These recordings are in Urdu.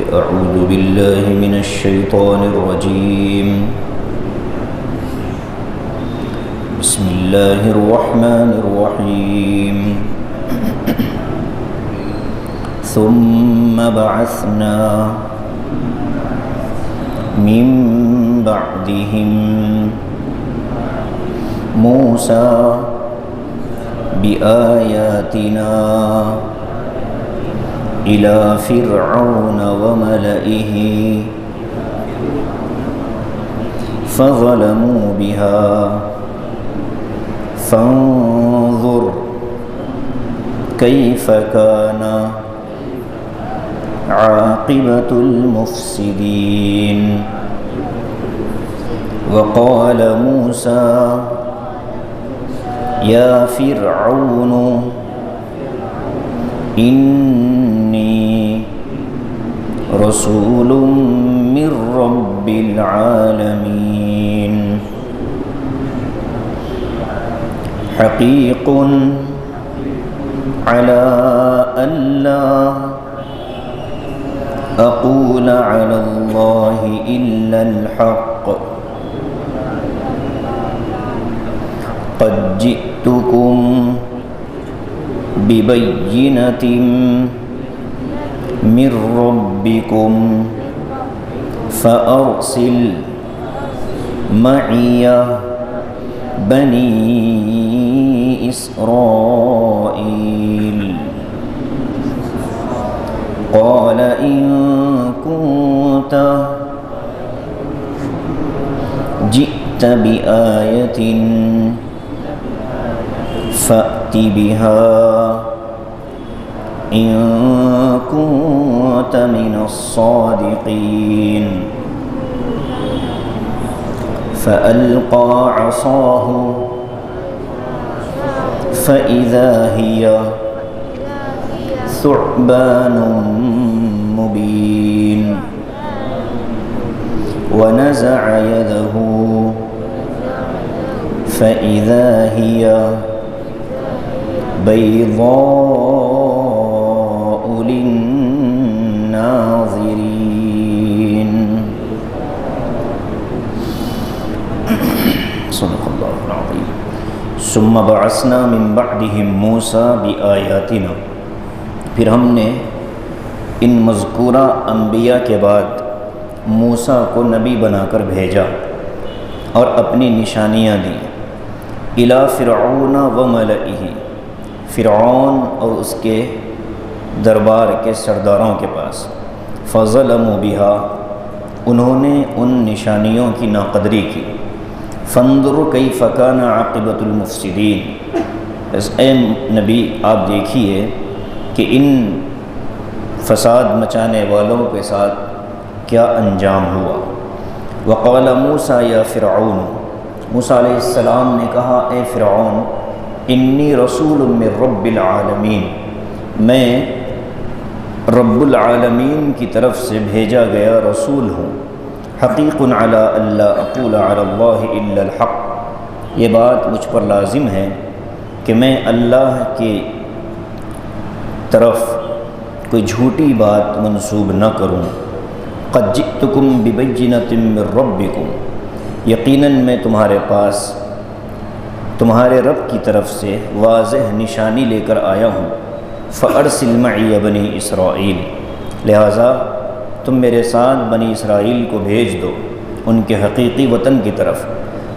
أعوذ بالله من الشيطان الرجيم. بسم الله الرحمن الرحيم. ثم بعثنا من بعدهم موسى بآياتنا إلى فرعون وملئه فظلموا بها فانظر كيف كان عاقبة المفسدين. وقال موسى يا فرعون إني رسول من رب العالمين حقيق على ألا أقول على الله إلا الحق قد جئتكم ببينة من ربكم فأرسل معي بني إسرائيل. قال إن كنت جئت بآية فأت بها إن كنت من الصادقين. فألقى عصاه فإذا هي ثعبان مبين ونزع يده فإذا هي بيضاء للناظرين. صدق الله العظيم. ثم بعثنا من بعدهم موسى بآياتنا. پھر ہم نے ان مذکورہ انبیاء کے بعد موسیٰ کو نبی بنا کر بھیجا اور اپنی نشانیاں دیں. الی فرعون و ملئہ، فرعون اور اس کے دربار کے سرداروں کے پاس. فظلموا بہا، انہوں نے ان نشانیوں کی ناقدری کی. فانظر کیف کان عاقبۃ المفسدین، اے نبی آپ دیکھیے کہ ان فساد مچانے والوں کے ساتھ کیا انجام ہوا. وقال موسیٰ یا فرعون، موسیٰ علیہ السلام نے کہا اے فرعون انی رسول من رب العالمین، میں رب العالمین کی طرف سے بھیجا گیا رسول ہوں. حقیق علی الا اقول علی اللہ الا الحق، یہ بات مجھ پر لازم ہے کہ میں اللہ کی طرف کوئی جھوٹی بات منسوب نہ کروں. قد جئتکم ببینۃ من ربکم، یقیناً میں تمہارے پاس تمہارے رب کی طرف سے واضح نشانی لے کر آیا ہوں. فارسل معی بنی اسرائیل، لہٰذا تم میرے ساتھ بنی اسرائیل کو بھیج دو ان کے حقیقی وطن کی طرف.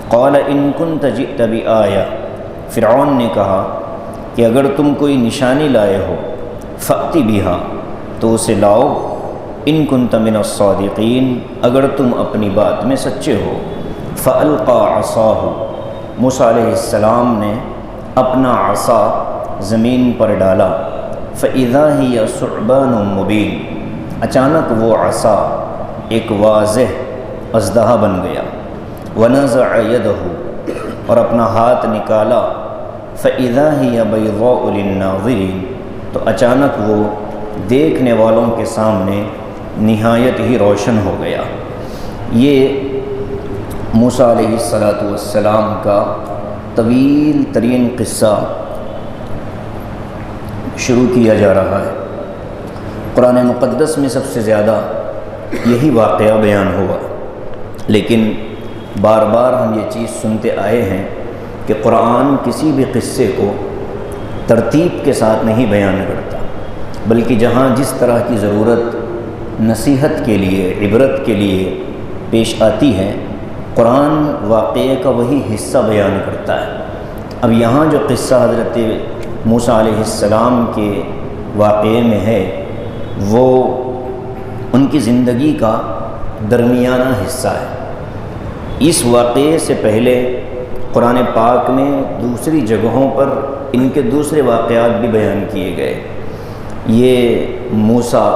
قال ان کنت جئت بآیہ، فرعون نے کہا کہ اگر تم کوئی نشانی لائے ہو فأتی بہا، تو اسے لاؤ. ان کنت من الصادقین، اگر تم اپنی بات میں سچے ہو. فألقى عصاہ، موسیٰ علیہ السلام نے اپنا عصا زمین پر ڈالا. فإذا هي ثعبان مبین، اچانک وہ عصا ایک واضح اژدہا بن گیا. ونزع یدہ، اور اپنا ہاتھ نکالا. فإذا هي بيضاء للناظرین، تو اچانک وہ دیکھنے والوں کے سامنے نہایت ہی روشن ہو گیا. یہ موسیٰ علیہ السلام کا طویل ترین قصہ شروع کیا جا رہا ہے. قرآن مقدس میں سب سے زیادہ یہی واقعہ بیان ہوا، لیکن بار بار ہم یہ چیز سنتے آئے ہیں کہ قرآن کسی بھی قصے کو ترتیب کے ساتھ نہیں بیان کرتا، بلکہ جہاں جس طرح کی ضرورت نصیحت کے لیے، عبرت کے لیے پیش آتی ہے، قرآن واقعے کا وہی حصہ بیان کرتا ہے۔ اب یہاں جو قصہ حضرت موسیٰ علیہ السلام کے واقعے میں ہے، وہ ان کی زندگی کا درمیانہ حصہ ہے۔ اس واقعے سے پہلے قرآن پاک میں دوسری جگہوں پر ان کے دوسرے واقعات بھی بیان کیے گئے۔ یہ موسیٰ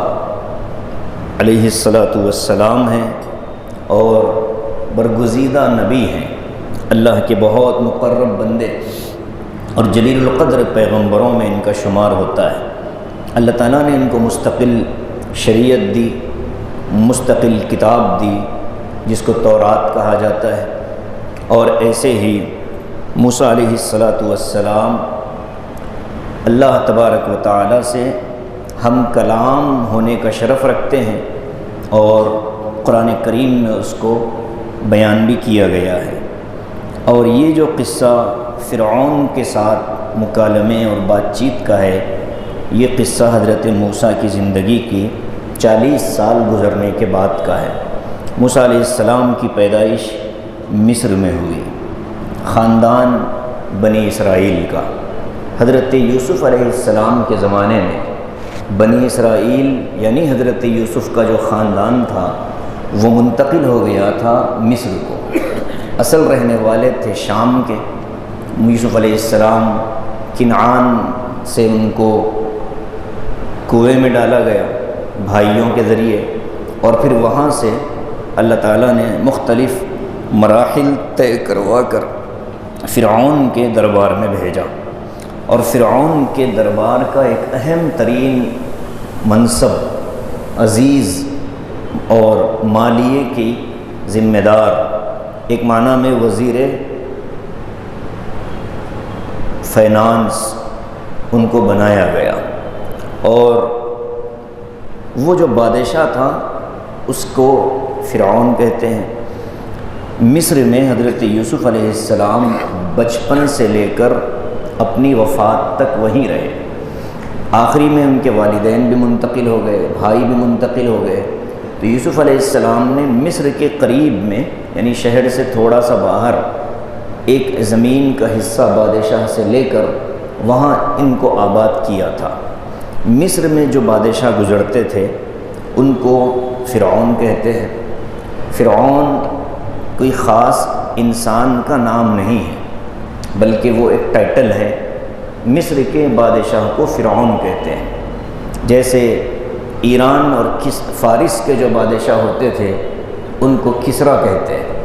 علیہ السلام ہیں اور برگزیدہ نبی ہیں، اللہ کے بہت مقرب بندے اور جلیل القدر پیغمبروں میں ان کا شمار ہوتا ہے۔ اللہ تعالیٰ نے ان کو مستقل شریعت دی، مستقل کتاب دی جس کو تورات کہا جاتا ہے، اور ایسے ہی موسیٰ علیہ السلام اللہ تبارک و تعالیٰ سے ہم کلام ہونے کا شرف رکھتے ہیں، اور قرآن کریم میں اس کو بیان بھی کیا گیا ہے۔ اور یہ جو قصہ فرعون کے ساتھ مکالمے اور بات چیت کا ہے، یہ قصہ حضرت موسیٰ کی زندگی کی 40 سال گزرنے کے بعد کا ہے۔ موسیٰ علیہ السلام کی پیدائش مصر میں ہوئی، خاندان بنی اسرائیل کا۔ حضرت یوسف علیہ السلام کے زمانے میں بنی اسرائیل یعنی حضرت یوسف کا جو خاندان تھا وہ منتقل ہو گیا تھا مصر کو۔ اصل رہنے والے تھے شام کے۔ یوسف علیہ السلام کنعان سے ان کو کنویں میں ڈالا گیا بھائیوں کے ذریعے، اور پھر وہاں سے اللہ تعالیٰ نے مختلف مراحل طے کروا کر فرعون کے دربار میں بھیجا، اور فرعون کے دربار کا ایک اہم ترین منصب، عزیز اور مالیے کی ذمہ دار، ایک معنی میں وزیر فائنانس ان کو بنایا گیا۔ اور وہ جو بادشاہ تھا اس کو فرعون کہتے ہیں۔ مصر میں حضرت یوسف علیہ السلام بچپن سے لے کر اپنی وفات تک وہیں رہے۔ آخری میں ان کے والدین بھی منتقل ہو گئے، بھائی بھی منتقل ہو گئے، تو یوسف علیہ السلام نے مصر کے قریب میں یعنی شہر سے تھوڑا سا باہر ایک زمین کا حصہ بادشاہ سے لے کر وہاں ان کو آباد کیا تھا۔ مصر میں جو بادشاہ گزرتے تھے ان کو فرعون کہتے ہیں۔ فرعون کوئی خاص انسان کا نام نہیں ہے، بلکہ وہ ایک ٹائٹل ہے۔ مصر کے بادشاہ کو فرعون کہتے ہیں، جیسے ایران اور فارس کے جو بادشاہ ہوتے تھے ان کو کسریٰ کہتے ہیں،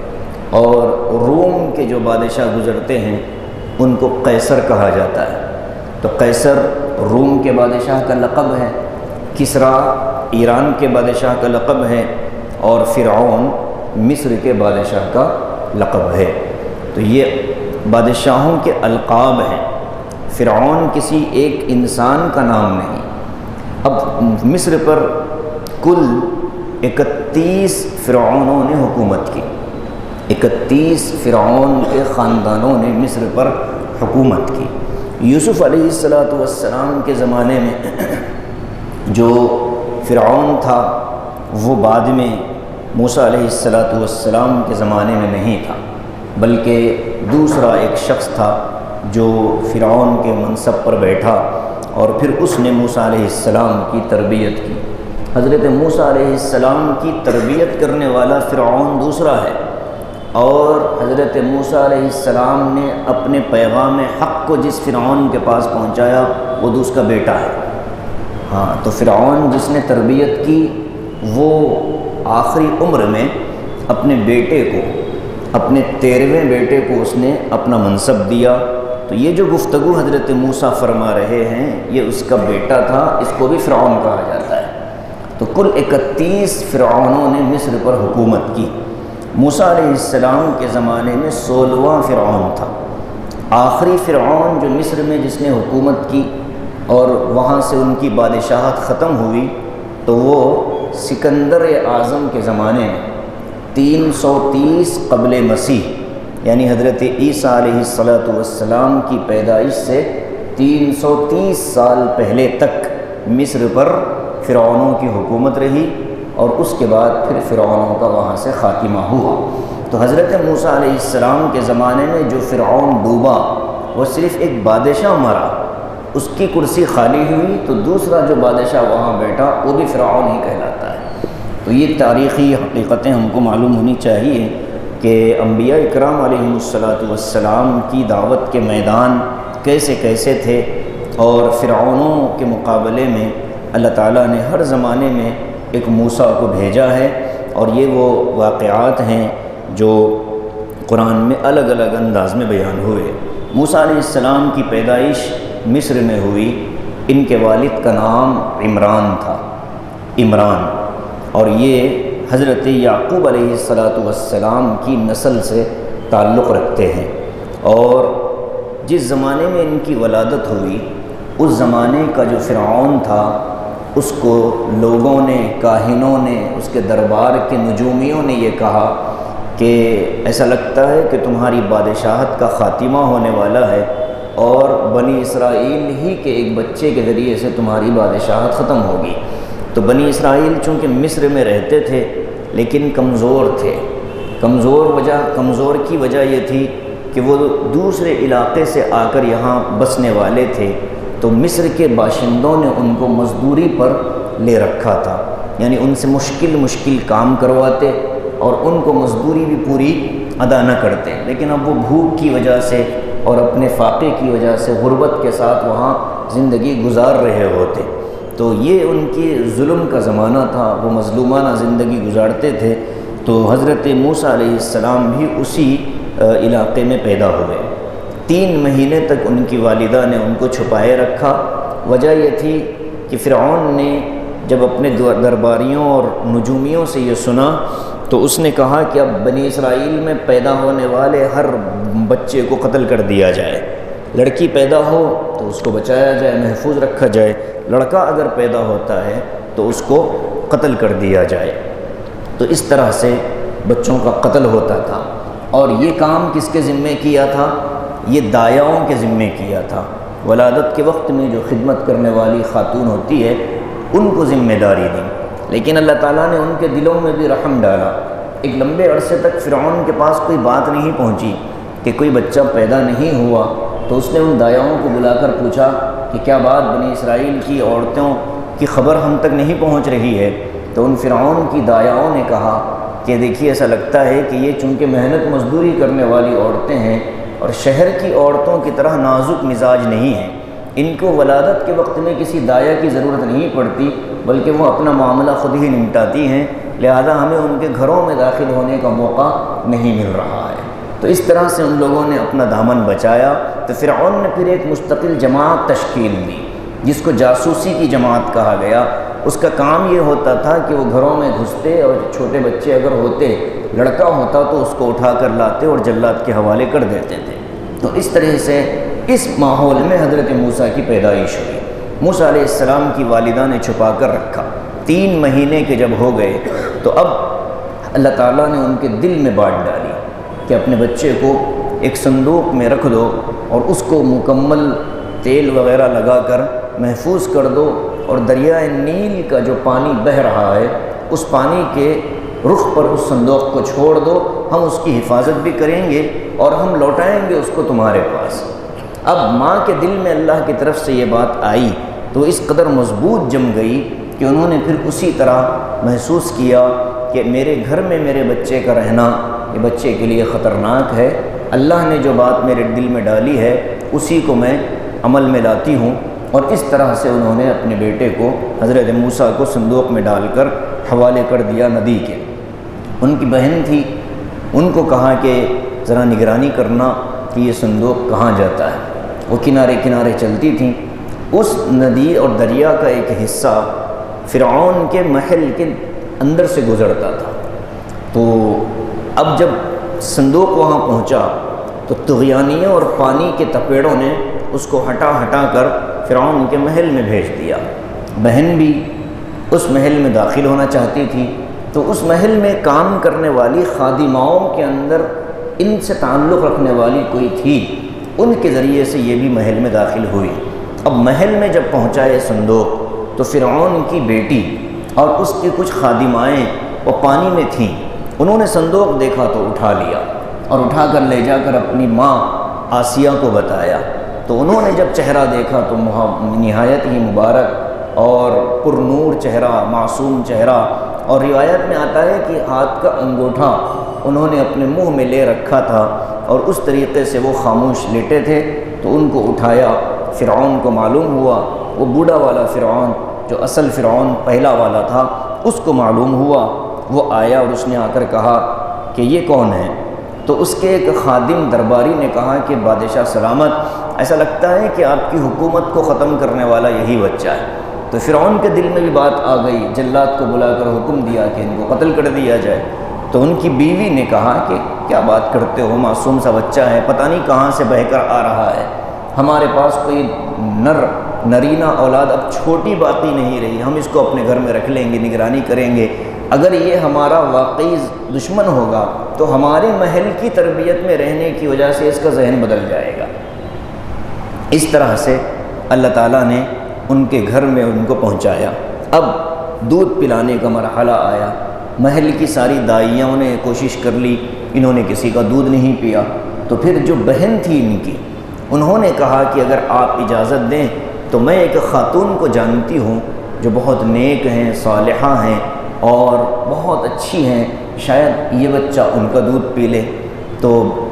اور روم کے جو بادشاہ گزرتے ہیں ان کو قیصر کہا جاتا ہے۔ تو قیصر روم کے بادشاہ کا لقب ہے، کسریٰ ایران کے بادشاہ کا لقب ہے، اور فرعون مصر کے بادشاہ کا لقب ہے۔ تو یہ بادشاہوں کے القاب ہیں۔ فرعون کسی ایک انسان کا نام نہیں۔ اب مصر پر کل 31 فرعونوں نے حکومت کی، 31 فرعون کے خاندانوں نے مصر پر حکومت کی۔ یوسف علیہ السلام کے زمانے میں جو فرعون تھا وہ بعد میں موسیٰ علیہ السلام کے زمانے میں نہیں تھا، بلکہ دوسرا ایک شخص تھا جو فرعون کے منصب پر بیٹھا، اور پھر اس نے موسیٰ علیہ السلام کی تربیت کی۔ حضرت موسیٰ علیہ السلام کی تربیت کرنے والا فرعون دوسرا ہے، اور حضرت موسیٰ علیہ السلام نے اپنے پیغام حق کو جس فرعون کے پاس پہنچایا وہ اس کا بیٹا ہے۔ ہاں، تو فرعون جس نے تربیت کی وہ آخری عمر میں اپنے بیٹے کو، اپنے 13ویں بیٹے کو اس نے اپنا منصب دیا۔ تو یہ جو گفتگو حضرت موسیٰ فرما رہے ہیں یہ اس کا بیٹا تھا، اس کو بھی فرعون کہا جاتا ہے۔ تو کل 31 فرعونوں نے مصر پر حکومت کی۔ موسیٰ علیہ السلام کے زمانے میں 16واں فرعون تھا۔ آخری فرعون جو مصر میں جس نے حکومت کی اور وہاں سے ان کی بادشاہت ختم ہوئی تو وہ سکندر اعظم کے زمانے میں 330 قبل مسیح، یعنی حضرت عیسیٰ علیہ السلام کی پیدائش سے 330 سال پہلے تک مصر پر فرعونوں کی حکومت رہی، اور اس کے بعد پھر فرعونوں کا وہاں سے خاتمہ ہوا۔ تو حضرت موسیٰ علیہ السلام کے زمانے میں جو فرعون ڈوبا وہ صرف ایک بادشاہ مرا، اس کی کرسی خالی ہوئی تو دوسرا جو بادشاہ وہاں بیٹھا وہ بھی فرعون ہی کہلاتا ہے۔ تو یہ تاریخی حقیقتیں ہم کو معلوم ہونی چاہیے کہ انبیاء اکرام علیہم السلام کی دعوت کے میدان کیسے کیسے تھے، اور فرعونوں کے مقابلے میں اللہ تعالیٰ نے ہر زمانے میں ایک موسیٰ کو بھیجا ہے، اور یہ وہ واقعات ہیں جو قرآن میں الگ الگ انداز میں بیان ہوئے۔ موسیٰ علیہ السلام کی پیدائش مصر میں ہوئی، ان کے والد کا نام عمران تھا، عمران، اور یہ حضرت یعقوب علیہ السلام کی نسل سے تعلق رکھتے ہیں۔ اور جس زمانے میں ان کی ولادت ہوئی اس زمانے کا جو فرعون تھا اس کو لوگوں نے، کاہنوں نے، اس کے دربار کے نجومیوں نے یہ کہا کہ ایسا لگتا ہے کہ تمہاری بادشاہت کا خاتمہ ہونے والا ہے، اور بنی اسرائیل ہی کے ایک بچے کے ذریعے سے تمہاری بادشاہت ختم ہوگی۔ تو بنی اسرائیل چونکہ مصر میں رہتے تھے لیکن کمزور تھے، کمزور کی وجہ یہ تھی کہ وہ دوسرے علاقے سے آ کر یہاں بسنے والے تھے، تو مصر کے باشندوں نے ان کو مزدوری پر لے رکھا تھا، یعنی ان سے مشکل کام کرواتے اور ان کو مزدوری بھی پوری ادا نہ کرتے، لیکن اب وہ بھوک کی وجہ سے اور اپنے فاقے کی وجہ سے غربت کے ساتھ وہاں زندگی گزار رہے ہوتے۔ تو یہ ان کی ظلم کا زمانہ تھا، وہ مظلومانہ زندگی گزارتے تھے۔ تو حضرت موسیٰ علیہ السلام بھی اسی علاقے میں پیدا ہوئے۔ 3 مہینے تک ان کی والدہ نے ان کو چھپائے رکھا۔ وجہ یہ تھی کہ فرعون نے جب اپنے درباریوں اور نجومیوں سے یہ سنا تو اس نے کہا کہ اب بنی اسرائیل میں پیدا ہونے والے ہر بچے کو قتل کر دیا جائے، لڑکی پیدا ہو تو اس کو بچایا جائے، محفوظ رکھا جائے، لڑکا اگر پیدا ہوتا ہے تو اس کو قتل کر دیا جائے۔ تو اس طرح سے بچوں کا قتل ہوتا تھا، اور یہ کام کس کے ذمے کیا تھا؟ یہ دایاؤں کے ذمے کیا تھا۔ ولادت کے وقت میں جو خدمت کرنے والی خاتون ہوتی ہے ان کو ذمہ داری دی، لیکن اللہ تعالیٰ نے ان کے دلوں میں بھی رحم ڈالا۔ ایک لمبے عرصے تک فرعون کے پاس کوئی بات نہیں پہنچی کہ کوئی بچہ پیدا نہیں ہوا، تو اس نے ان دایاؤں کو بلا کر پوچھا کہ کیا بات بنی اسرائیل کی عورتوں کی خبر ہم تک نہیں پہنچ رہی ہے؟ تو ان فرعون کی دایاؤں نے کہا کہ دیکھیے ایسا لگتا ہے کہ یہ چونکہ محنت مزدوری کرنے والی عورتیں ہیں اور شہر کی عورتوں کی طرح نازک مزاج نہیں ہیں، ان کو ولادت کے وقت میں کسی دایا کی ضرورت نہیں پڑتی بلکہ وہ اپنا معاملہ خود ہی نمٹاتی ہیں، لہذا ہمیں ان کے گھروں میں داخل ہونے کا موقع نہیں مل رہا ہے۔ تو اس طرح سے ان لوگوں نے اپنا دامن بچایا۔ تو فرعون نے پھر ایک مستقل جماعت تشکیل دی جس کو جاسوسی کی جماعت کہا گیا۔ اس کا کام یہ ہوتا تھا کہ وہ گھروں میں گھستے اور چھوٹے بچے اگر ہوتے، لڑکا ہوتا تو اس کو اٹھا کر لاتے اور جلاد کے حوالے کر دیتے تھے۔ تو اس طرح سے اس ماحول میں حضرت موسیٰ کی پیدائش ہوئی۔ موسیٰ علیہ السلام کی والدہ نے چھپا کر رکھا۔ 3 مہینے کے جب ہو گئے تو اب اللہ تعالیٰ نے ان کے دل میں بات ڈالی کہ اپنے بچے کو ایک صندوق میں رکھ دو اور اس کو مکمل تیل وغیرہ لگا کر محفوظ کر دو، اور دریائے نیل کا جو پانی بہہ رہا ہے اس پانی کے رخ پر اس صندوق کو چھوڑ دو، ہم اس کی حفاظت بھی کریں گے اور ہم لوٹائیں گے اس کو تمہارے پاس۔ اب ماں کے دل میں اللہ کی طرف سے یہ بات آئی تو اس قدر مضبوط جم گئی کہ انہوں نے پھر اسی طرح محسوس کیا کہ میرے گھر میں میرے بچے کا رہنا یہ بچے کے لیے خطرناک ہے، اللہ نے جو بات میرے دل میں ڈالی ہے اسی کو میں عمل میں لاتی ہوں۔ اور اس طرح سے انہوں نے اپنے بیٹے کو حضرت موسیٰ کو صندوق میں ڈال کر حوالے کر دیا ندی کے۔ ان کی بہن تھی، ان کو کہا کہ ذرا نگرانی کرنا کہ یہ صندوق کہاں جاتا ہے۔ وہ کنارے کنارے چلتی تھیں۔ اس ندی اور دریا کا ایک حصہ فرعون کے محل کے اندر سے گزرتا تھا۔ تو اب جب صندوق وہاں پہنچا تو طغیانیوں اور پانی کے تپیڑوں نے اس کو ہٹا کر فرعون کے محل میں بھیج دیا۔ بہن بھی اس محل میں داخل ہونا چاہتی تھی، تو اس محل میں کام کرنے والی خادماؤں کے اندر ان سے تعلق رکھنے والی کوئی تھی، ان کے ذریعے سے یہ بھی محل میں داخل ہوئی۔ اب محل میں جب پہنچا یہ صندوق تو فرعون کی بیٹی اور اس کی کچھ خادمائیں وہ پانی میں تھیں، انہوں نے صندوق دیکھا تو اٹھا لیا اور اٹھا کر لے جا کر اپنی ماں آسیہ کو بتایا، تو انہوں نے جب چہرہ دیکھا تو نہایت ہی مبارک اور پر نور چہرہ، معصوم چہرہ، اور روایت میں آتا ہے کہ ہاتھ کا انگوٹھا انہوں نے اپنے منہ میں لے رکھا تھا اور اس طریقے سے وہ خاموش لیٹے تھے، تو ان کو اٹھایا۔ فرعون کو معلوم ہوا، وہ بوڑھا والا فرعون جو اصل فرعون پہلا والا تھا اس کو معلوم ہوا، وہ آیا اور اس نے آ کر کہا کہ یہ کون ہے؟ تو اس کے ایک خادم درباری نے کہا کہ بادشاہ سلامت، ایسا لگتا ہے کہ آپ کی حکومت کو ختم کرنے والا یہی بچہ ہے۔ تو فرعون کے دل میں بھی بات آ گئی، جلاد کو بلا کر حکم دیا کہ ان کو قتل کر دیا جائے۔ تو ان کی بیوی نے کہا کہ کیا بات کرتے ہو، معصوم سا بچہ ہے، پتہ نہیں کہاں سے بہہ کر آ رہا ہے، ہمارے پاس کوئی نرینہ اولاد اب چھوٹی باقی نہیں رہی، ہم اس کو اپنے گھر میں رکھ لیں گے، نگرانی کریں گے، اگر یہ ہمارا واقعی دشمن ہوگا تو ہمارے محل کی تربیت میں رہنے کی وجہ سے اس کا ذہن بدل جائے گا۔ اس طرح سے اللہ تعالیٰ نے ان کے گھر میں ان کو پہنچایا۔ اب دودھ پلانے کا مرحلہ آیا، محل کی ساری دائیوں نے کوشش کر لی، انہوں نے کسی کا دودھ نہیں پیا، تو پھر جو بہن تھی ان کی، انہوں نے کہا کہ اگر آپ اجازت دیں تو میں ایک خاتون کو جانتی ہوں جو بہت نیک ہیں، صالحہ ہیں اور بہت اچھی ہیں، شاید یہ بچہ ان کا دودھ پی لے۔ تو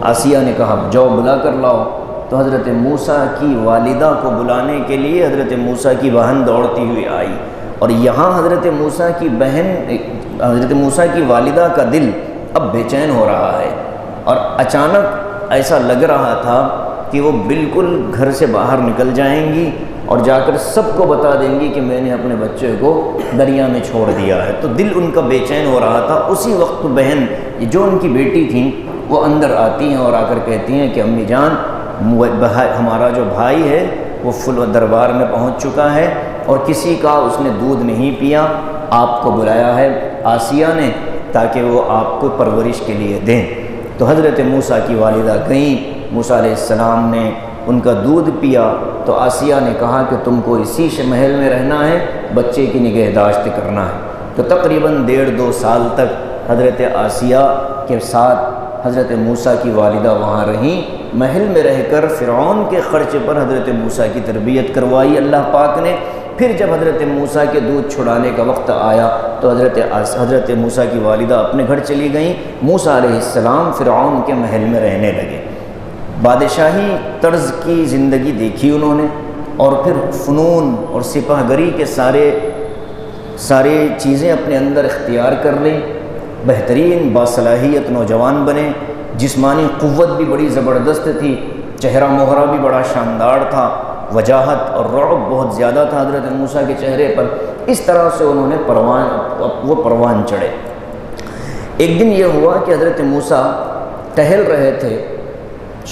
آسیہ نے کہا جاؤ بلا کر لاؤ۔ تو حضرت موسیٰ کی والدہ کو بلانے کے لیے حضرت موسیٰ کی بہن دوڑتی ہوئی آئی، اور یہاں حضرت موسیٰ کی بہن، حضرت موسیٰ کی والدہ کا دل اب بے چین ہو رہا ہے، اور اچانک ایسا لگ رہا تھا کہ وہ بالکل گھر سے باہر نکل جائیں گی اور جا کر سب کو بتا دیں گی کہ میں نے اپنے بچے کو دریا میں چھوڑ دیا ہے۔ تو دل ان کا بے چین ہو رہا تھا۔ اسی وقت بہن جو ان کی بیٹی تھیں وہ اندر آتی ہیں اور آ کر کہتی ہیں کہ امی جان، ہمارا جو بھائی ہے وہ فل دربار میں پہنچ چکا ہے اور کسی کا اس نے دودھ نہیں پیا، آپ کو بلایا ہے آسیہ نے تاکہ وہ آپ کو پرورش کے لیے دیں۔ تو حضرت موسیٰ کی والدہ گئیں، موسیٰ علیہ السلام نے ان کا دودھ پیا، تو آسیہ نے کہا کہ تم کو اسی محل میں رہنا ہے، بچے کی نگہداشت کرنا ہے۔ تو تقریباً 1.5-2 سال تک حضرت آسیہ کے ساتھ حضرت موسیٰ کی والدہ وہاں رہیں، محل میں رہ کر فرعون کے خرچ پر حضرت موسیٰ کی تربیت کروائی اللہ پاک نے۔ پھر جب حضرت موسیٰ کے دودھ چھڑانے کا وقت آیا تو حضرت موسیٰ کی والدہ اپنے گھر چلی گئیں، موسیٰ علیہ السلام فرعون کے محل میں رہنے لگے۔ بادشاہی طرز کی زندگی دیکھی انہوں نے، اور پھر فنون اور سپاہ گری کے سارے چیزیں اپنے اندر اختیار کر لیں، بہترین باصلاحیت نوجوان بنے، جسمانی قوت بھی بڑی زبردست تھی، چہرہ مہرہ بھی بڑا شاندار تھا، وجاہت اور رعب بہت زیادہ تھا حضرت موسیٰ کے چہرے پر۔ اس طرح سے انہوں نے پروان چڑھے۔ ایک دن یہ ہوا کہ حضرت موسیٰ ٹہل رہے تھے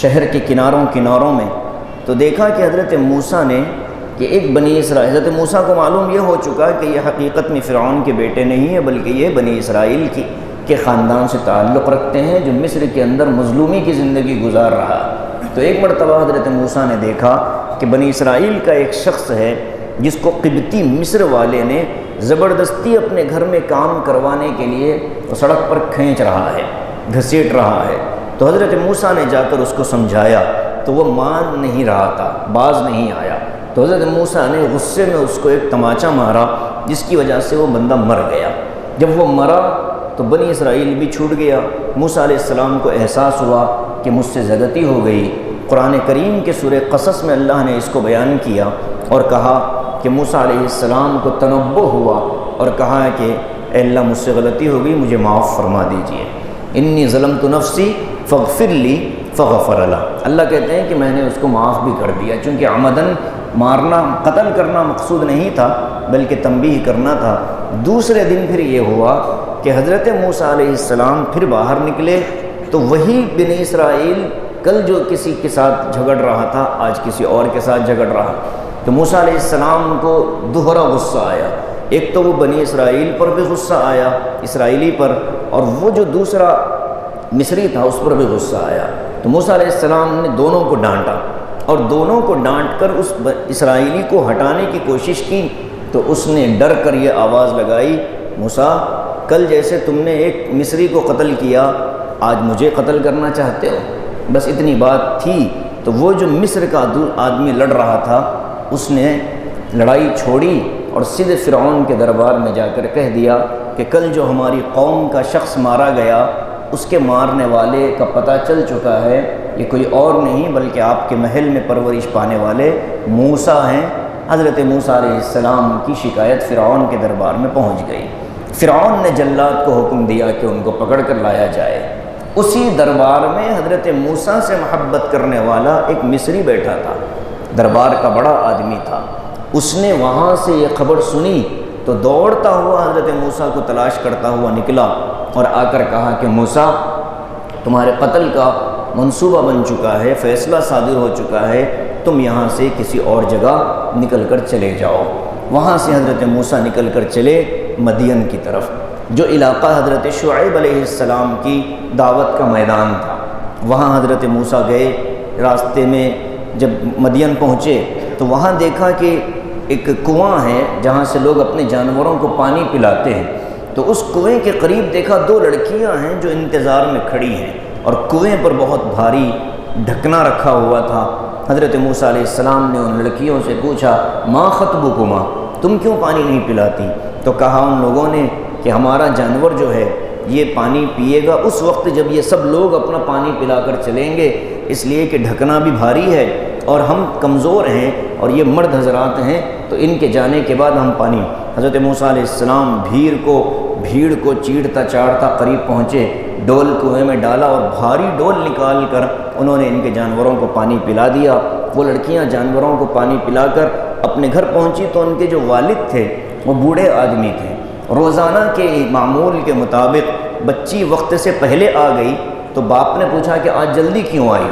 شہر کے کناروں میں، تو دیکھا کہ حضرت موسیٰ نے کہ ایک بنی اسرائیل، حضرت موسیٰ کو معلوم یہ ہو چکا کہ یہ حقیقت میں فرعون کے بیٹے نہیں ہیں بلکہ یہ بنی اسرائیل کے خاندان سے تعلق رکھتے ہیں جو مصر کے اندر مظلومی کی زندگی گزار رہا۔ تو ایک مرتبہ حضرت موسیٰ نے دیکھا کہ بنی اسرائیل کا ایک شخص ہے جس کو قبطی مصر والے نے زبردستی اپنے گھر میں کام کروانے کے لیے سڑک پر کھینچ رہا ہے، گھسیٹ رہا ہے۔ تو حضرت موسیٰ نے جا کر اس کو سمجھایا تو وہ مان نہیں رہا تھا، باز نہیں آیا۔ تو حضرت موسیٰ نے غصے میں اس کو ایک تماچا مارا جس کی وجہ سے وہ بندہ مر گیا۔ جب وہ مرا تو بنی اسرائیل بھی چھوٹ گیا۔ موسیٰ علیہ السلام کو احساس ہوا کہ مجھ سے زیادتی ہو گئی۔ قرآن کریم کے سورہ قصص میں اللہ نے اس کو بیان کیا اور کہا کہ موسیٰ علیہ السلام کو تنبہ ہوا اور کہا کہ اے اللہ مجھ سے غلطی ہو گئی، مجھے معاف فرما دیجئے، انی ظلمت نفسی فاغفر لی فغفر لہ۔ اللہ کہتے ہیں کہ میں نے اس کو معاف بھی کر دیا، چونکہ عمدن مارنا، قتل کرنا مقصود نہیں تھا بلکہ تنبیہ کرنا تھا۔ دوسرے دن پھر یہ ہوا کہ حضرت موسیٰ علیہ السلام پھر باہر نکلے تو وہی بنی اسرائیل کل جو کسی کے ساتھ جھگڑ رہا تھا آج کسی اور کے ساتھ جھگڑ رہا۔ تو موسیٰ علیہ السلام کو دوہرا غصہ آیا ایک تو وہ بنی اسرائیل پر بھی غصہ آیا، اسرائیلی پر، اور وہ جو دوسرا مصری تھا اس پر بھی غصہ آیا۔ تو موسیٰ علیہ السلام نے دونوں کو ڈانٹا، اور دونوں کو ڈانٹ کر اس اسرائیلی کو ہٹانے کی کوشش کی۔ تو اس نے ڈر کر یہ آواز لگائی، موسیٰ کل جیسے تم نے ایک مصری کو قتل کیا، آج مجھے قتل کرنا چاہتے ہو؟ بس اتنی بات تھی۔ تو وہ جو مصر کا آدمی لڑ رہا تھا اس نے لڑائی چھوڑی اور سیدھے فرعون کے دربار میں جا کر کہہ دیا کہ کل جو ہماری قوم کا شخص مارا گیا اس کے مارنے والے کا پتہ چل چکا ہے، یہ کوئی اور نہیں بلکہ آپ کے محل میں پرورش پانے والے موسیٰ ہیں۔ حضرت موسیٰ علیہ السلام کی شکایت فرعون کے دربار میں پہنچ گئی۔ فرعون نے جلاد کو حکم دیا کہ ان کو پکڑ کر لایا جائے۔ اسی دربار میں حضرت موسیٰ سے محبت کرنے والا ایک مصری بیٹھا تھا، دربار کا بڑا آدمی تھا۔ اس نے وہاں سے یہ خبر سنی تو دوڑتا ہوا حضرت موسیٰ کو تلاش کرتا ہوا نکلا اور آ کر کہا کہ موسیٰ تمہارے قتل کا منصوبہ بن چکا ہے، فیصلہ صادر ہو چکا ہے، تم یہاں سے کسی اور جگہ نکل کر چلے جاؤ۔ وہاں سے حضرت موسیٰ نکل کر چلے مدین کی طرف، جو علاقہ حضرت شعیب علیہ السلام کی دعوت کا میدان تھا۔ وہاں حضرت موسیٰ گئے، راستے میں جب مدین پہنچے تو وہاں دیکھا کہ ایک کنواں ہے جہاں سے لوگ اپنے جانوروں کو پانی پلاتے ہیں۔ تو اس کنویں کے قریب دیکھا دو لڑکیاں ہیں جو انتظار میں کھڑی ہیں، اور کنویں پر بہت بھاری ڈھکنا رکھا ہوا تھا۔ حضرت موسیٰ علیہ السلام نے ان لڑکیوں سے پوچھا ما خطبکما، تم کیوں پانی نہیں پلاتی؟ تو کہا ان لوگوں نے کہ ہمارا جانور جو ہے یہ پانی پیے گا اس وقت جب یہ سب لوگ اپنا پانی پلا کر چلیں گے، اس لیے کہ ڈھکنا بھی بھاری ہے اور ہم کمزور ہیں اور یہ مرد حضرات ہیں، تو ان کے جانے کے بعد ہم پانی۔ حضرت موسیٰ علیہ السلام بھیڑ کو چیڑتا چاڑتا قریب پہنچے، ڈول کنویں میں ڈالا اور بھاری ڈول نکال کر انہوں نے ان کے جانوروں کو پانی پلا دیا۔ وہ لڑکیاں جانوروں کو پانی پلا کر اپنے گھر پہنچی تو ان کے جو والد تھے وہ بوڑھے آدمی تھے۔ روزانہ کے معمول کے مطابق بچی وقت سے پہلے آ گئی تو باپ نے پوچھا کہ آج جلدی کیوں آئی؟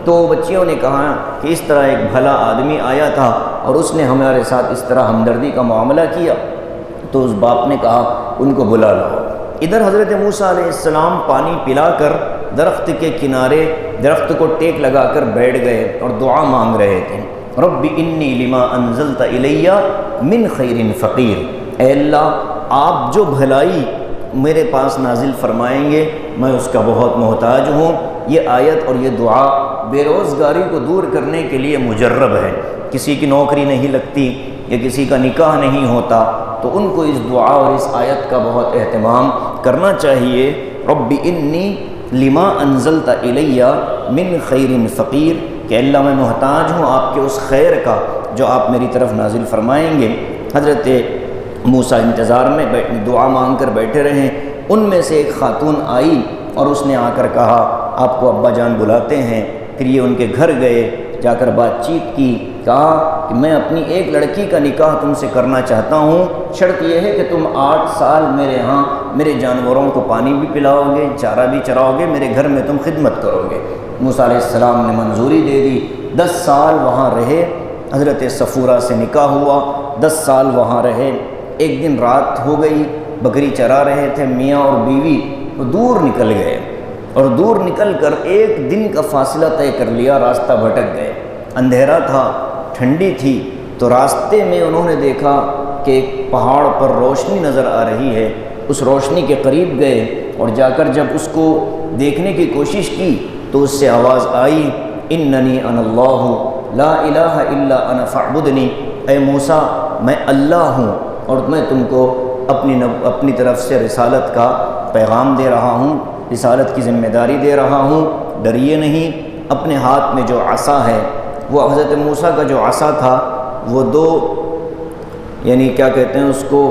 تو بچیوں نے کہا کہ اس طرح ایک بھلا آدمی آیا تھا اور اس نے ہمارے ساتھ اس طرح ہمدردی کا معاملہ کیا۔ تو اس باپ نے کہا ان کو بلا لاؤ۔ ادھر حضرت موسیٰ علیہ السلام پانی پلا کر درخت کے کنارے درخت کو ٹیک لگا کر بیٹھ گئے اور دعا مانگ رہے تھے، رب انی لما انزلت الی من خیر فقیر، اے اللہ آپ جو بھلائی میرے پاس نازل فرمائیں گے میں اس کا بہت محتاج ہوں۔ یہ آیت اور یہ دعا بے روزگاری کو دور کرنے کے لیے مجرب ہے۔ کسی کی نوکری نہیں لگتی یا کسی کا نکاح نہیں ہوتا تو ان کو اس دعا اور اس آیت کا بہت اہتمام کرنا چاہیے۔ رب انی لما انزلت الی من خیر فقیر، کہ اللہ میں محتاج ہوں آپ کے اس خیر کا جو آپ میری طرف نازل فرمائیں گے۔ حضرت موسیٰ انتظار میں دعا مانگ کر بیٹھے رہے۔ ان میں سے ایک خاتون آئی اور اس نے آ کر کہا آپ کو ابا جان بلاتے ہیں۔ پھر یہ ان کے گھر گئے، جا کر بات چیت کی، کہا کہ میں اپنی ایک لڑکی کا نکاح تم سے کرنا چاہتا ہوں، شرط یہ ہے کہ تم 8 سال میرے ہاں میرے جانوروں کو پانی بھی پلاؤ گے، چارہ بھی چراؤ گے، میرے گھر میں تم خدمت کرو گے۔ موسیٰ علیہ السلام نے منظوری دے دی۔ 10 سال وہاں رہے۔ حضرت صفورہ سے نکاح ہوا، 10 سال وہاں رہے۔ ایک دن رات ہو گئی، بکری چرا رہے تھے میاں اور بیوی، وہ دور نکل گئے اور دور نکل کر ایک دن کا فاصلہ طے کر لیا، راستہ بھٹک گئے۔ اندھیرا تھا، ٹھنڈی تھی، تو راستے میں انہوں نے دیکھا کہ ایک پہاڑ پر روشنی نظر آ رہی ہے۔ اس روشنی کے قریب گئے اور جا کر جب اس کو دیکھنے کی کوشش کی تو اس سے آواز آئی اننی انا اللہ لا الہ الا انا فاعبدنی، اے موسیٰ میں اللہ ہوں اور میں تم کو اپنی طرف سے رسالت کا پیغام دے رہا ہوں، رسالت کی ذمہ داری دے رہا ہوں، ڈریے نہیں۔ اپنے ہاتھ میں جو عصا ہے، وہ حضرت موسیٰ کا جو عصا تھا وہ کیا کہتے ہیں اس کو،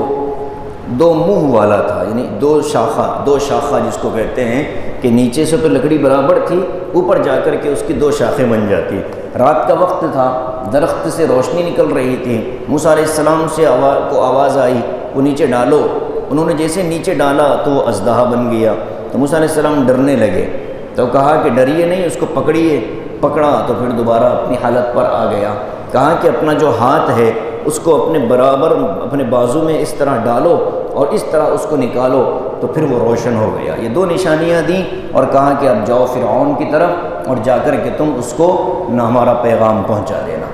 2 منہ والا تھا، یعنی 2 شاخہ جس کو کہتے ہیں کہ نیچے سے تو لکڑی برابر تھی، اوپر جا کر کے اس کی 2 شاخیں بن جاتی۔ رات کا وقت تھا، درخت سے روشنی نکل رہی تھی۔ موسیٰ علیہ السلام سے آواز آئی وہ نیچے ڈالو۔ انہوں نے جیسے نیچے ڈالا تو وہ اژدہا بن گیا۔ تو موسیٰ علیہ السلام ڈرنے لگے تو کہا کہ ڈریے نہیں، اس کو پکڑیے۔ پکڑا تو پھر دوبارہ اپنی حالت پر آ گیا۔ کہا کہ اپنا جو ہاتھ ہے اس کو اپنے برابر اپنے بازو میں اس طرح ڈالو اور اس طرح اس کو نکالو تو پھر وہ روشن ہو گیا۔ یہ دو نشانیاں دیں اور کہا کہ اب جاؤ فرعون کی طرف اور جا کر کے تم اس کو نہ ہمارا پیغام پہنچا دینا۔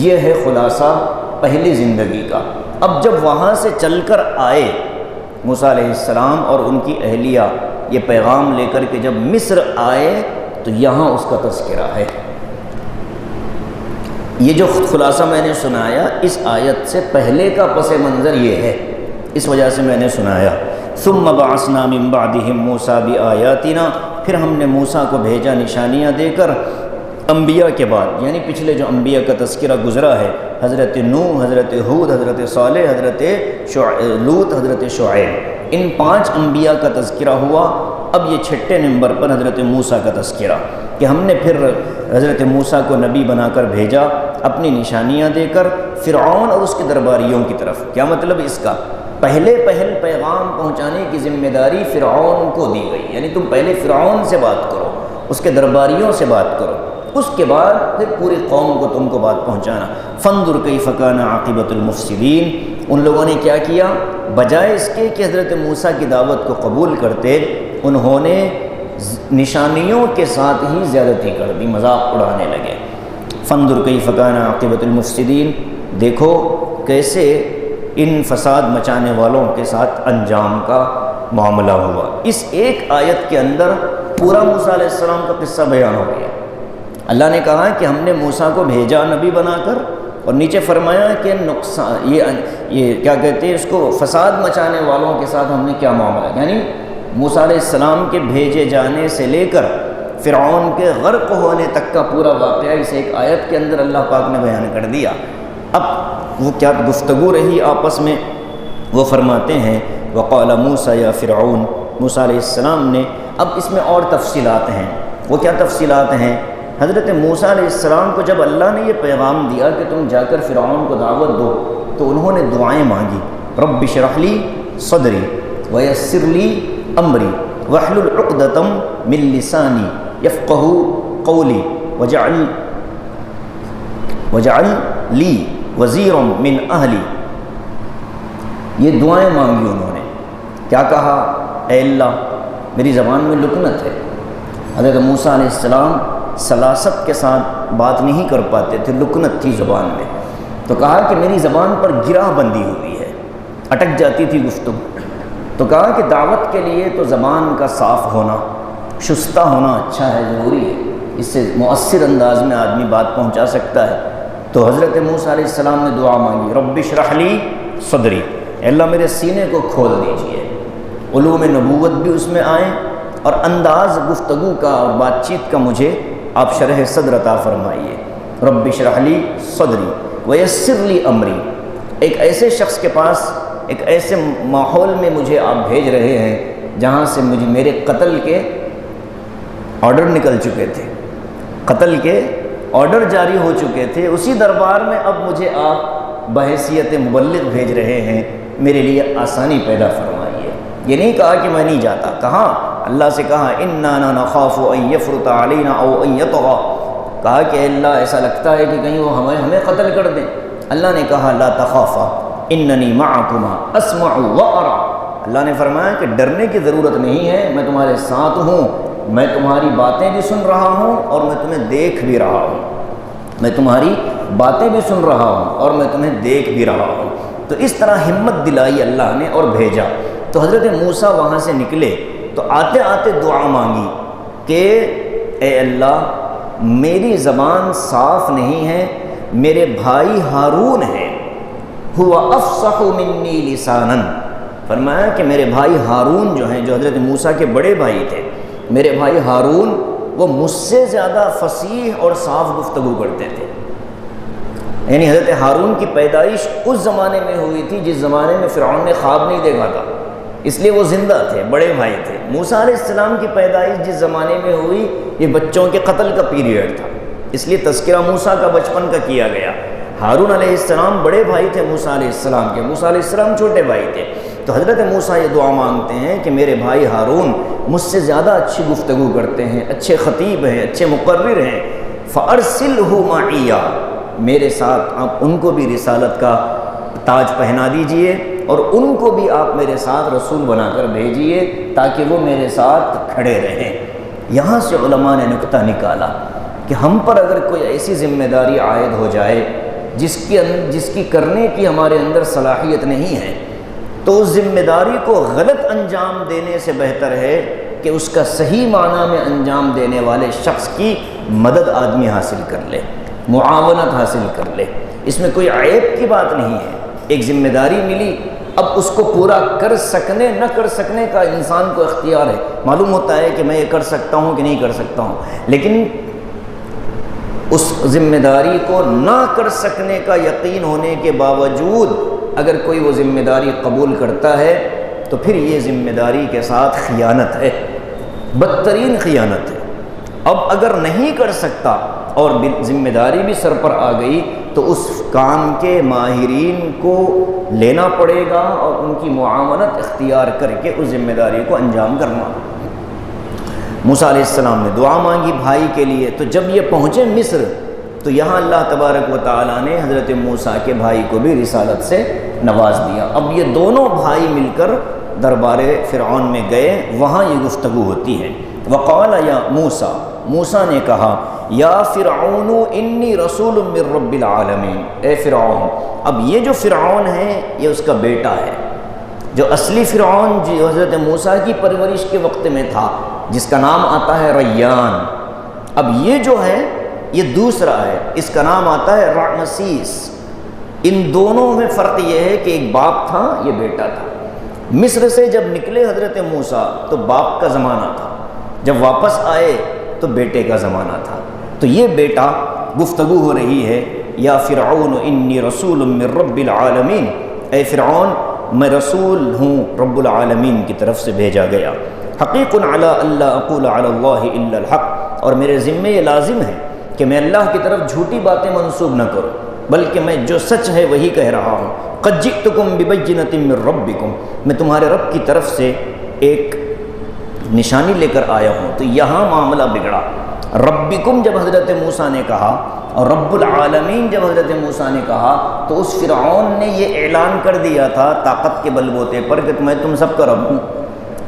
یہ ہے خلاصہ پہلی زندگی کا۔ اب جب وہاں سے چل کر آئے موسیٰ علیہ السلام اور ان کی اہلیہ یہ پیغام لے کر کے جب مصر آئے تو یہاں اس کا تذکرہ ہے۔ یہ جو خلاصہ میں نے سنایا اس آیت سے پہلے کا پس منظر یہ ہے، اس وجہ سے میں نے سنایا۔ ثم بعثنا من بعدهم موسیٰ بآیاتنا، پھر ہم نے موسیٰ کو بھیجا نشانیاں دے کر انبیاء کے بعد، یعنی پچھلے جو انبیاء کا تذکرہ گزرا ہے، حضرت نوح، حضرت ہود، حضرت صالح، حضرت لوط، حضرت شعیب، ان 5 انبیاء کا تذکرہ ہوا۔ اب یہ 6 نمبر پر حضرت موسیٰ کا تذکرہ کہ ہم نے پھر حضرت موسیٰ کو نبی بنا کر بھیجا اپنی نشانیاں دے کر فرعون اور اس کے درباریوں کی طرف۔ کیا مطلب اس کا؟ پہلے پیغام پہنچانے کی ذمہ داری فرعون کو دی گئی، یعنی تم پہلے فرعون سے بات کرو، اس کے درباریوں سے بات کرو، اس کے بعد پھر پوری قوم کو تم کو بات پہنچانا۔ فانظر کیف کان عاقبۃ المفسدین، ان لوگوں نے کیا کیا؟ بجائے اس کے کہ حضرت موسیٰ کی دعوت کو قبول کرتے، انہوں نے نشانیوں کے ساتھ ہی زیادتی کر دی، مذاق اڑانے لگے۔ فانظر کیف کان عاقبۃ المفسدین، دیکھو کیسے ان فساد مچانے والوں کے ساتھ انجام کا معاملہ ہوا۔ اس ایک آیت کے اندر پورا موسیٰ علیہ السلام کا قصہ بیان ہو گیا۔ اللہ نے کہا کہ ہم نے موسیٰ کو بھیجا نبی بنا کر، اور نیچے فرمایا کہ نقصان یہ کیا کہتے ہیں اس کو، فساد مچانے والوں کے ساتھ ہم نے کیا معاملہ، یعنی موسیٰ علیہ السلام کے بھیجے جانے سے لے کر فرعون کے غرق ہونے تک کا پورا واقعہ اس ایک آیت کے اندر اللہ پاک نے بیان کر دیا۔ اب وہ کیا گفتگو رہی آپس میں، وہ فرماتے ہیں وقال موسیٰ یا فرعون، موسیٰ علیہ السلام نے، اب اس میں اور تفصیلات ہیں۔ وہ کیا تفصیلات ہیں؟ حضرت موسیٰ علیہ السلام کو جب اللہ نے یہ پیغام دیا کہ تم جا کر فرعون کو دعوت دو تو انہوں نے دعائیں مانگی، رب اشرح لی صدری ویسر لی امری واحلل عقدۃ من لسانی یفقہوا قولی واجعل لی وزیرا من اہلی۔ یہ دعائیں مانگی انہوں نے، کیا کہا؟ اے اللہ میری زبان میں لکنت ہے۔ حضرت موسیٰ علیہ السلام سلاست کے ساتھ بات نہیں کر پاتے تھے، لکنت تھی زبان میں، تو کہا کہ میری زبان پر گرہ بندی ہوئی ہے، اٹک جاتی تھی گفتگو۔ تو کہا کہ دعوت کے لیے تو زبان کا صاف ہونا، شستہ ہونا اچھا ہے، ضروری ہے، اس سے مؤثر انداز میں آدمی بات پہنچا سکتا ہے۔ تو حضرت موسیٰ علیہ السلام نے دعا مانگی، رب اشرح لی صدری، اے اللہ میرے سینے کو کھول دیجئے، علوم نبوت بھی اس میں آئیں اور انداز گفتگو کا اور بات چیت کا مجھے آپ شرح صدر عطا فرمائیے۔ رب اشرح لی صدری ویسر لی امری، ایک ایسے شخص کے پاس، ایک ایسے ماحول میں مجھے آپ بھیج رہے ہیں جہاں سے مجھے میرے قتل کے آرڈر نکل چکے تھے، قتل کے آرڈر جاری ہو چکے تھے، اسی دربار میں اب مجھے آپ بحیثیت مبلغ بھیج رہے ہیں، میرے لیے آسانی پیدا فرمائیے۔ یہ نہیں کہا کہ میں نہیں جاتا، کہاں اللہ سے کہا انا نخاف ان یفرط علینا او ان یطغى، کہا کہ اللہ ایسا لگتا ہے کہ کہیں وہ ہمیں قتل کر دیں۔ اللہ نے کہا لا تخافا اننی معکما اسمع وارى، اللہ نے فرمایا کہ ڈرنے کی ضرورت نہیں ہے، میں تمہارے ساتھ ہوں، میں تمہاری باتیں بھی سن رہا ہوں اور میں تمہیں دیکھ بھی رہا ہوں، میں تمہاری باتیں بھی سن رہا ہوں اور میں تمہیں دیکھ بھی رہا ہوں۔ تو اس طرح ہمت دلائی اللہ نے اور بھیجا۔ تو حضرت موسیٰ وہاں سے نکلے تو آتے آتے دعا مانگی کہ اے اللہ میری زبان صاف نہیں ہے، میرے بھائی ہارون ہے، ہوا افصح منی لسانا، فرمایا کہ میرے بھائی ہارون جو ہیں، جو حضرت موسیٰ کے بڑے بھائی تھے، میرے بھائی ہارون وہ مجھ سے زیادہ فصیح اور صاف گفتگو کرتے تھے۔ یعنی حضرت ہارون کی پیدائش اس زمانے میں ہوئی تھی جس زمانے میں فرعون نے خواب نہیں دیکھا تھا، اس لیے وہ زندہ تھے، بڑے بھائی تھے۔ موسیٰ علیہ السلام کی پیدائش جس زمانے میں ہوئی یہ بچوں کے قتل کا پیریڈ تھا، اس لیے تذکرہ موسیٰ کا بچپن کا کیا گیا۔ ہارون علیہ السلام بڑے بھائی تھے موسیٰ علیہ السلام کے، موسیٰ علیہ السلام چھوٹے بھائی تھے۔ تو حضرت موسیٰ یہ دعا مانگتے ہیں کہ میرے بھائی ہارون مجھ سے زیادہ اچھی گفتگو کرتے ہیں، اچھے خطیب ہیں، اچھے مقرر ہیں، فَأَرْسِلْهُ مَعِيَّ، میرے ساتھ آپ ان کو بھی رسالت کا تاج پہنا دیجئے اور ان کو بھی آپ میرے ساتھ رسول بنا کر بھیجئے تاکہ وہ میرے ساتھ کھڑے رہیں۔ یہاں سے علماء نے نکتہ نکالا کہ ہم پر اگر کوئی ایسی ذمہ داری عائد ہو جائے جس کی کرنے کی ہمارے اندر صلاحیت نہیں ہے، تو اس ذمہ داری کو غلط انجام دینے سے بہتر ہے کہ اس کا صحیح معنی میں انجام دینے والے شخص کی مدد آدمی حاصل کر لے، معاونت حاصل کر لے۔ اس میں کوئی عیب کی بات نہیں ہے۔ ایک ذمہ داری ملی، اب اس کو پورا کر سکنے نہ کر سکنے کا انسان کو اختیار ہے۔ معلوم ہوتا ہے کہ میں یہ کر سکتا ہوں کہ نہیں کر سکتا ہوں، لیکن اس ذمہ داری کو نہ کر سکنے کا یقین ہونے کے باوجود اگر کوئی وہ ذمہ داری قبول کرتا ہے تو پھر یہ ذمہ داری کے ساتھ خیانت ہے، بدترین خیانت ہے۔ اب اگر نہیں کر سکتا اور ذمہ داری بھی سر پر آ گئی تو اس کام کے ماہرین کو لینا پڑے گا اور ان کی معاونت اختیار کر کے اس ذمہ داری کو انجام کرنا۔ موسیٰ علیہ السلام نے دعا مانگی بھائی کے لیے، تو جب یہ پہنچے مصر تو یہاں اللہ تبارک و تعالیٰ نے حضرت موسیٰ کے بھائی کو بھی رسالت سے نواز دیا۔ اب یہ دونوں بھائی مل کر دربار فرعون میں گئے، وہاں یہ گفتگو ہوتی ہے۔ وقال یا موسیٰ، موسیٰ نے کہا یا فرعون انی رسول من رب العالمین، اے فرعون۔ اب یہ جو فرعون ہے یہ اس کا بیٹا ہے، جو اصلی فرعون جو حضرت موسیٰ کی پرورش کے وقت میں تھا، جس کا نام آتا ہے ریان۔ اب یہ جو ہے یہ دوسرا ہے، اس کا نام آتا ہے رعمسیس۔ ان دونوں میں فرق یہ ہے کہ ایک باپ تھا، یہ بیٹا تھا۔ مصر سے جب نکلے حضرت موسیٰ تو باپ کا زمانہ تھا، جب واپس آئے تو بیٹے کا زمانہ تھا۔ تو یہ بیٹا گفتگو ہو رہی ہے، یا فرعون انی رسول من رب العالمین، اے فرعون میں رسول ہوں رب العالمین کی طرف سے بھیجا گیا۔ حقیق علی اللہ اقول علی اللہ الا الحق، اور میرے ذمے یہ لازم ہے کہ میں اللہ کی طرف جھوٹی باتیں منسوب نہ کروں، بلکہ میں جو سچ ہے وہی کہہ رہا ہوں۔ قد جئتکم ببینۃ من ربکم، میں تمہارے رب کی طرف سے ایک نشانی لے کر آیا ہوں۔ تو یہاں معاملہ بگڑا۔ ربکم جب حضرت موسیٰ نے کہا اور رب العالمین جب حضرت موسیٰ نے کہا تو اس فرعون نے یہ اعلان کر دیا تھا طاقت کے بل بوتے پر کہ میں تم سب کا رب ہوں۔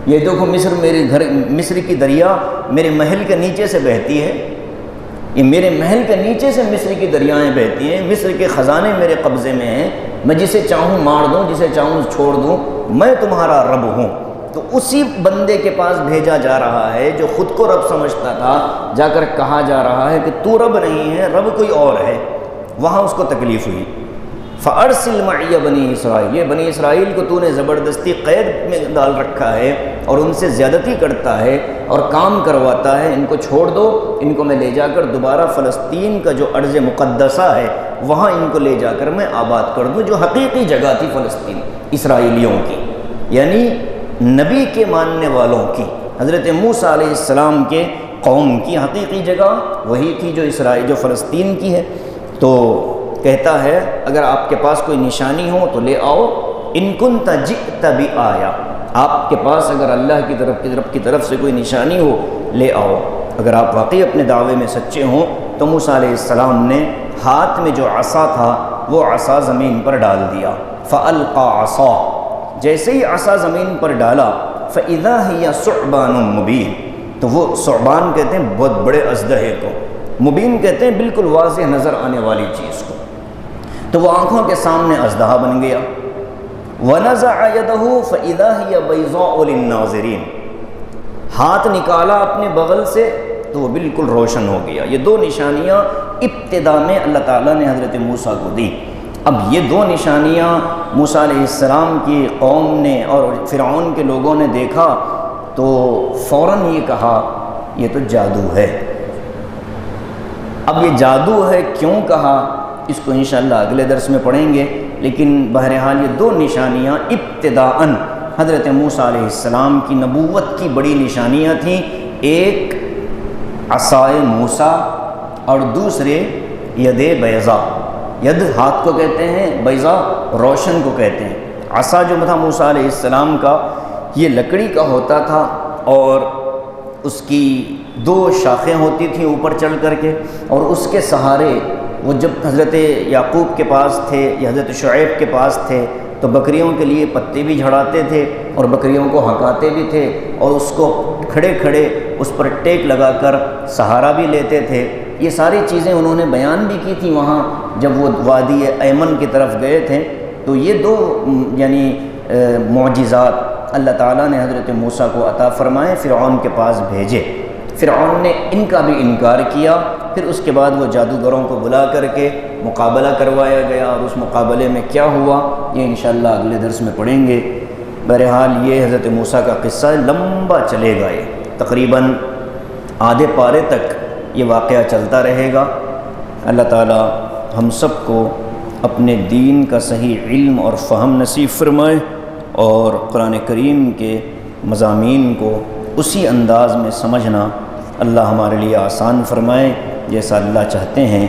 یہ دیکھو مصر کی دریا میرے محل کے نیچے سے بہتی ہے، یہ میرے محل کے نیچے سے مصر کی دریائیں بہتی ہیں، مصر کے خزانے میرے قبضے میں ہیں، میں جسے چاہوں مار دوں، جسے چاہوں چھوڑ دوں، میں تمہارا رب ہوں۔ تو اسی بندے کے پاس بھیجا جا رہا ہے جو خود کو رب سمجھتا تھا، جا کر کہا جا رہا ہے کہ تو رب نہیں ہے، رب کوئی اور ہے۔ وہاں اس کو تکلیف ہوئی۔ فَأَرْسِلْ مَعِيَ بنی اسرائیل، یہ بنی اسرائیل کو تو نے زبردستی قید میں ڈال رکھا ہے اور ان سے زیادتی کرتا ہے اور کام کرواتا ہے، ان کو چھوڑ دو، ان کو میں لے جا کر دوبارہ فلسطین کا جو ارض مقدسہ ہے وہاں ان کو لے جا کر میں آباد کر دوں، جو حقیقی جگہ تھی فلسطین اسرائیلیوں کی، یعنی نبی کے ماننے والوں کی، حضرت موسیٰ علیہ السلام کے قوم کی حقیقی جگہ وہی تھی جو فلسطین کی ہے۔ تو کہتا ہے اگر آپ کے پاس کوئی نشانی ہو تو لے آؤ، ان کنت جئت بآیہ، آپ کے پاس اگر اللہ کی طرف سے کوئی نشانی ہو لے آؤ۔ اگر آپ واقعی اپنے دعوے میں سچے ہوں تو موسیٰ علیہ السلام نے ہاتھ میں جو عصا تھا وہ عصا زمین پر ڈال دیا۔ فَأَلْقَى عَصَاهُ، جیسے ہی عصا زمین پر ڈالا فَإِذَا هِيَ ثُعْبَانٌ مُبِينٌ، تو وہ ثعبان کہتے ہیں بہت بڑے اژدہے کو، مبین کہتے ہیں بالکل واضح نظر آنے والی چیز کو۔ تو وہ آنکھوں کے سامنے اژدہا بن گیا۔ وَنَزَعَ يَدَهُ فَإِذَا هِيَ بَيْضَاءُ لِلنَّاظِرِينَ، ہاتھ نکالا اپنے بغل سے تو وہ بالکل روشن ہو گیا۔ یہ دو نشانیاں ابتدا میں اللہ تعالیٰ نے حضرت موسیٰ کو دی۔ اب یہ دو نشانیاں موسیٰ علیہ السلام کی قوم نے اور فرعون کے لوگوں نے دیکھا تو فوراً یہ کہا یہ تو جادو ہے۔ اب یہ جادو ہے کیوں کہا اس کو انشاءاللہ اگلے درس میں پڑھیں گے، لیکن بہرحال یہ دو نشانیاں ابتداءً حضرت موسیٰ علیہ السلام کی نبوت کی بڑی نشانیاں تھیں، ایک عصائے موسیٰ اور دوسرے ید بیضا، ید ہاتھ کو کہتے ہیں، بیضا روشن کو کہتے ہیں۔ عصا جو تھا موسیٰ علیہ السلام کا یہ لکڑی کا ہوتا تھا اور اس کی دو شاخیں ہوتی تھیں اوپر چڑھ کر کے، اور اس کے سہارے وہ جب حضرت یعقوب کے پاس تھے یا حضرت شعیب کے پاس تھے تو بکریوں کے لیے پتے بھی جھڑاتے تھے اور بکریوں کو ہکاتے بھی تھے، اور اس کو کھڑے کھڑے اس پر ٹیک لگا کر سہارا بھی لیتے تھے۔ یہ ساری چیزیں انہوں نے بیان بھی کی تھی وہاں جب وہ وادی ایمن کی طرف گئے تھے۔ تو یہ دو یعنی معجزات اللہ تعالیٰ نے حضرت موسیٰ کو عطا فرمائے، فرعون کے پاس بھیجے۔ فرعون نے ان کا بھی انکار کیا، پھر اس کے بعد وہ جادوگروں کو بلا کر کے مقابلہ کروایا گیا، اور اس مقابلے میں کیا ہوا یہ انشاءاللہ اگلے درس میں پڑھیں گے۔ بہرحال یہ حضرت موسیٰ کا قصہ لمبا چلے گا، یہ تقریباً آدھے پارے تک یہ واقعہ چلتا رہے گا۔ اللہ تعالی ہم سب کو اپنے دین کا صحیح علم اور فہم نصیب فرمائے، اور قرآن کریم کے مضامین کو اسی انداز میں سمجھنا اللہ ہمارے لیے آسان فرمائے جیسا اللہ چاہتے ہیں،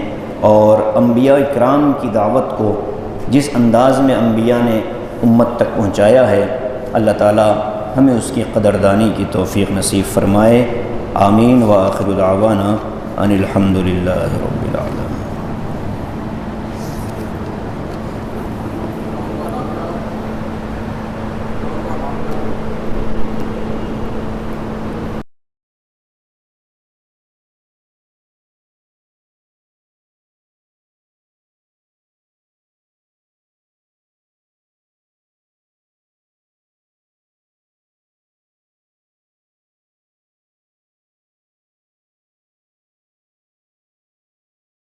اور انبیاء اکرام کی دعوت کو جس انداز میں انبیاء نے امت تک پہنچایا ہے اللہ تعالی ہمیں اس کی قدردانی کی توفیق نصیب فرمائے۔ آمین۔ وآخر دعوانا ان الحمد للہ رب